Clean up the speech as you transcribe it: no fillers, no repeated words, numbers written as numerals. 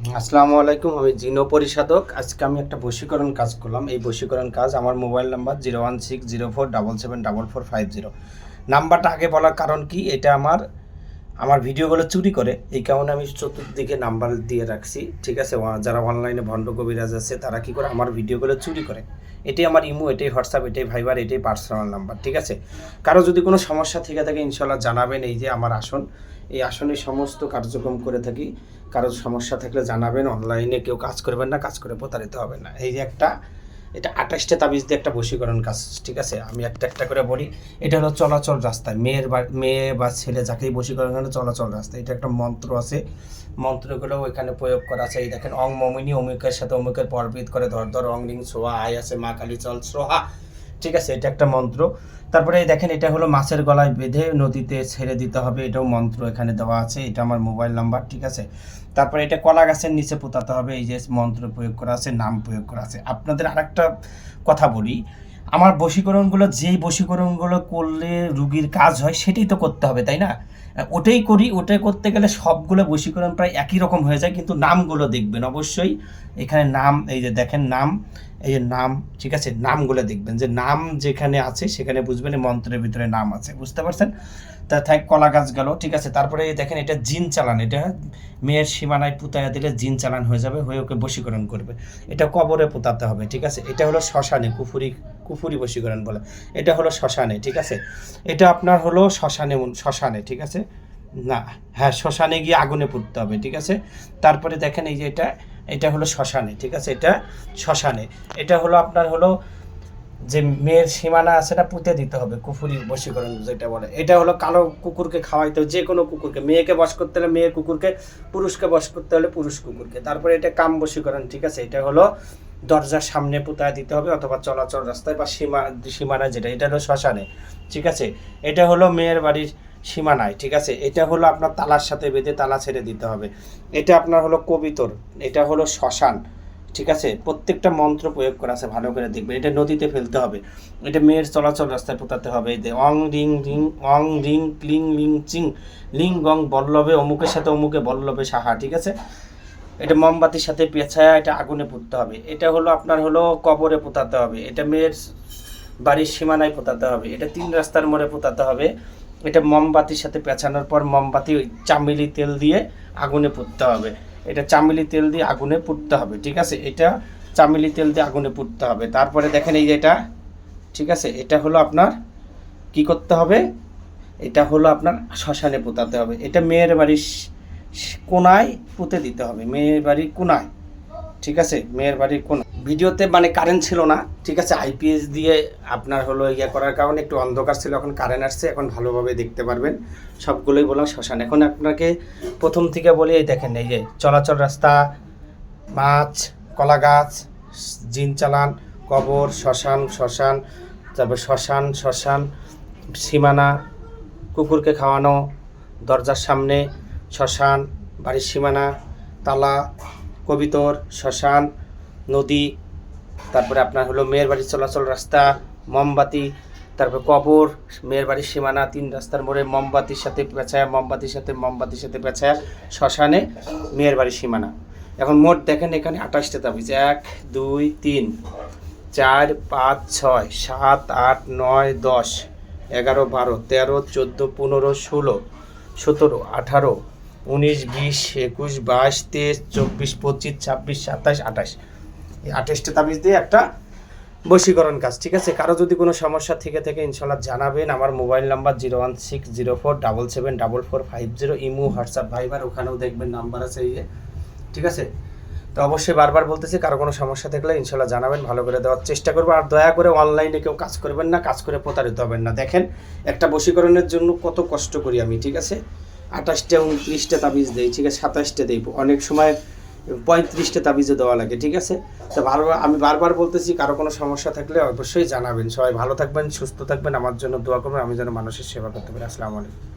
আসসালামু আলাইকুম, আমি জিনো পরিশোধক। আজকে আমি একটা বশীকরণ কাজ করলাম। এই বশীকরণ কাজ আমার মোবাইল নাম্বার 01604774450। নাম্বারটা আগে বলার কারণ কি, এটা আমার ভিডিওগুলো চুরি করে, এই কারণে আমি চতুর্দিকে নাম্বার দিয়ে রাখছি। ঠিক আছে, যারা অনলাইনে ভণ্ড কবিরাজ আছে তারা কি করে আমার ভিডিওগুলো চুরি করে। এটাই আমার ইমো, এটাই হোয়াটসঅ্যাপ, এটাই ভাইবার, এটাই পার্সোনাল নাম্বার। ঠিক আছে, কারো যদি কোনো সমস্যা থেকে থাকে ইনশাল্লাহ জানাবেন। এই যে আমার আসন, এই আসনে সমস্ত কার্যক্রম করে থাকি। কারো সমস্যা থাকলে জানাবেন। অনলাইনে কেউ কাজ করবেন না, কাজ করে প্রতারিত হবেন না। এই যে এটা 28টা তাবিজ দিয়ে একটা বশীকরণ কাজ। ঠিক আছে, আমি একটা একটা করে বলি। এটা হলো চলাচল রাস্তায়, মেয়ে বা ছেলে যাকেই বশীকরণ করে চলাচল রাস্তায়। এটা একটা মন্ত্র আছে, মন্ত্রগুলো ওইখানে প্রয়োগ করা আছে। এই দেখেন, অং মমিনী অমুকের সাথে অমুকের পরবিদ করে ধর ধর অং রিং সোহা, আয় আছে মা কালী চল সোহা। ঠিক আছে, এটা একটা মন্ত্র। তারপরে দেখেন, এটা হলো মাছের গলায় বেঁধে নদীতে ছেড়ে দিতে হবে, এটাও মন্ত্র এখানে দেওয়া আছে। এটা আমার মোবাইল নাম্বার। ঠিক আছে, তারপরে এটা কলা গাছের নিচে পোতাতে হবে, এই যে মন্ত্র প্রয়োগ করা আছে, নাম প্রয়োগ করা আছে। আপনাদের আরেকটা কথা বলি, আমার বশীকরণগুলো যেই বশীকরণগুলো করলে রুগীর কাজ হয় সেটাই তো করতে হবে, তাই না? ওটাই করি, ওটাই করতে গেলে সবগুলো বশীকরণ প্রায় একই রকম হয়ে যায়, কিন্তু নামগুলো দেখবেন অবশ্যই। এখানে নাম, এই যে দেখেন নাম, এই যে নাম। ঠিক আছে, নামগুলো দেখবেন, যে নাম যেখানে আছে সেখানে বুঝবেন মন্ত্রের ভিতরে নাম আছে, বুঝতে পারছেন? তা থাক, কলা গাছ গেল। ঠিক আছে, তারপরে দেখেন এটা জিন চালান। এটা মেয়ের সীমানায় পুতায়া দিলে জিন চালান হয়ে যাবে, হয়ে ওকে বশীকরণ করবে। এটা কবরে পোতাতে হবে। ঠিক আছে, এটা হলো শ্মশানে, কুফুরি বশীকরণ বলে। এটা হলো শ্মশানে। ঠিক আছে, এটা আপনার হলো শ্মশানে। ঠিক আছে, না, হ্যাঁ, শ্মশানে গিয়ে আগুনে পুড়তে হবে। ঠিক আছে, তারপরে দেখেন এই যে এটা হলো শ্মশানে। ঠিক আছে, এটা শ্মশানে। এটা হলো আপনার হলো যে মেয়ের সীমানা আছে না, পুঁতে দিতে হবে, কুফুরি বশীকরণ যেটা বলে। এটা হলো কালো কুকুরকে খাওয়াইতে হবে, যে কোনো কুকুরকে। মেয়েকে বশ করতে হলে মেয়ের কুকুরকে, পুরুষকে বশ করতে হলে পুরুষ কুকুরকে। তারপরে এটা কাম বশীকরণ। ঠিক আছে, এটা হলো দরজার সামনে পুঁতায় দিতে হবে, অথবা চলাচল রাস্তায় বা সীমানা যেটা, এটা হলো শ্মশানে। ঠিক আছে, এটা হলো মেয়ের বাড়ির সীমানায়। ঠিক আছে, এটা হলো আপনার তালার সাথে বেঁধে তালা ছেড়ে দিতে হবে। এটা আপনার হলো কবিতর, এটা হলো শ্মশান। ঠিক আছে, প্রত্যেকটা মন্ত্র প্রয়োগ করা আছে, ভালো করে দেখবেন। এটা নদীতে ফেলতে হবে, এটা মেয়ের চলাচল রাস্তায় পোতাতে হবে। এই যে অং রিং ক্লিং লিং চিং লিং গং বল্লভে অমুকের সাথে অমুকে বল্লভে সাহা। ঠিক আছে, এটা মোমবাতির সাথে পেঁচায়া এটা আগুনে পুড়তে হবে। এটা হলো আপনার হলো কবরে পোতাতে হবে। এটা মেয়ের বাড়ির সীমানায় পোতাতে হবে। এটা 3 রাস্তার মোড়ে পোতাতে হবে। এটা মোমবাতির সাথে পেঁচানোর পর মোমবাতি চামেলি তেল দিয়ে আগুনে পুড়তে হবে। এটা চামেলি তেল দিয়ে আগুনে পুড়তে হবে। ঠিক আছে, এটা চামেলি তেল দিয়ে আগুনে পুড়তে হবে। তারপরে দেখেন এই যে এটা, ঠিক আছে, এটা হলো আপনার কি করতে হবে, এটা হলো আপনার শ্মশানে পোতাতে হবে। এটা মেয়ের বাড়ির কোনায় পুঁতে দিতে হবে, মেয়ের বাড়ির কোনায়। ঠিক আছে, মেয়ের বাড়ির কোনায়। ভিডিওতে মানে কারেন্ট ছিল না। ঠিক আছে, আইপিএস দিয়ে আপনার হলো ইয়ে করার কারণে একটু অন্ধকার ছিল, এখন কারেন্ট আসছে, এখন ভালোভাবে দেখতে পারবেন। সবগুলোই বললাম শ্মশান। এখন আপনাকে প্রথম থেকে বলি, এই দেখেন, এই যে চলাচল রাস্তা, মাছ, কলা গাছ, জিন চালান, কবর, শ্মশান, তারপর শ্মশান, সীমানা, কুকুরকে খাওয়ানো, দরজার সামনে, শ্মশান, বাড়ির সীমানা, তালা, কবিতর, শ্মশান, নদী, তারপরে আপনার হলো মেয়ের বাড়ির চলাচল রাস্তা, মোমবাতি, তারপর কবর, মেয়ের বাড়ির সীমানা, 3 রাস্তার মোড়ে মোমবাতির সাথে পেঁচায়া শ্মশানে, মেয়ের বাড়ির সীমানা। এখন মোট দেখেন এখানে 28টা তাবিজ। 1 2 3 4 5 6 7 8 9 10 11 12 13 14 15 16 17 18 19 20 21 22 23 24 25 26 27 28। এই 28টা তাবিজ দিয়ে একটা বশীকরণ কাজ। ঠিক আছে, কারো যদি কোনো সমস্যা থেকে ইনশাল্লাহ জানাবেন। আমার মোবাইল নাম্বার 01604774450, ইমো, হোয়াটসঅ্যাপ, ভাইবার, ওখানেও দেখবেন নাম্বার আছে এই যে। ঠিক আছে, তো অবশ্যই বারবার বলতেছি, কারো কোনো সমস্যা থাকলে ইনশাল্লাহ জানাবেন, ভালো করে দেওয়ার চেষ্টা করবো। আর দয়া করে অনলাইনে কেউ কাজ করবেন না, কাজ করে প্রতারিত হবেন না। দেখেন একটা বশীকরণের জন্য কত কষ্ট করি আমি। ঠিক আছে, 28টা 29টা তাবিজ দেই, ঠিক আছে, 27টা দেই, অনেক সময় 35টা তাবিজে দেওয়া লাগে। ঠিক আছে, তো আমি বারবার বলতেছি, কারো কোনো সমস্যা থাকলে অবশ্যই জানাবেন। সবাই ভালো থাকবেন, সুস্থ থাকবেন, আমার জন্য দোয়া করবেন, আমি যেন মানুষের সেবা করতে পারি। আসসালামু আলাইকুম।